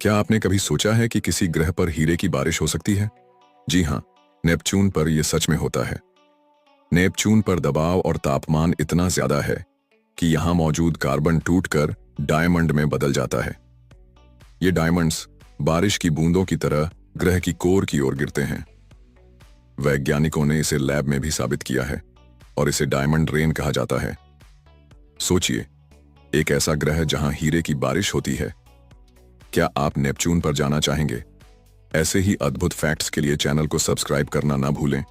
क्या आपने कभी सोचा है कि किसी ग्रह पर हीरे की बारिश हो सकती है? जी हाँ, नेपच्यून पर यह सच में होता है। नेपच्यून पर दबाव और तापमान इतना ज्यादा है कि यहां मौजूद कार्बन टूटकर डायमंड में बदल जाता है। ये डायमंड्स बारिश की बूंदों की तरह ग्रह की कोर की ओर गिरते हैं। वैज्ञानिकों ने इसे लैब में भी साबित किया है और इसे डायमंड रेन कहा जाता है। सोचिए, एक ऐसा ग्रह जहां हीरे की बारिश होती है। क्या आप नेपच्यून पर जाना चाहेंगे? ऐसे ही अद्भुत फैक्ट्स के लिए चैनल को सब्सक्राइब करना ना भूलें।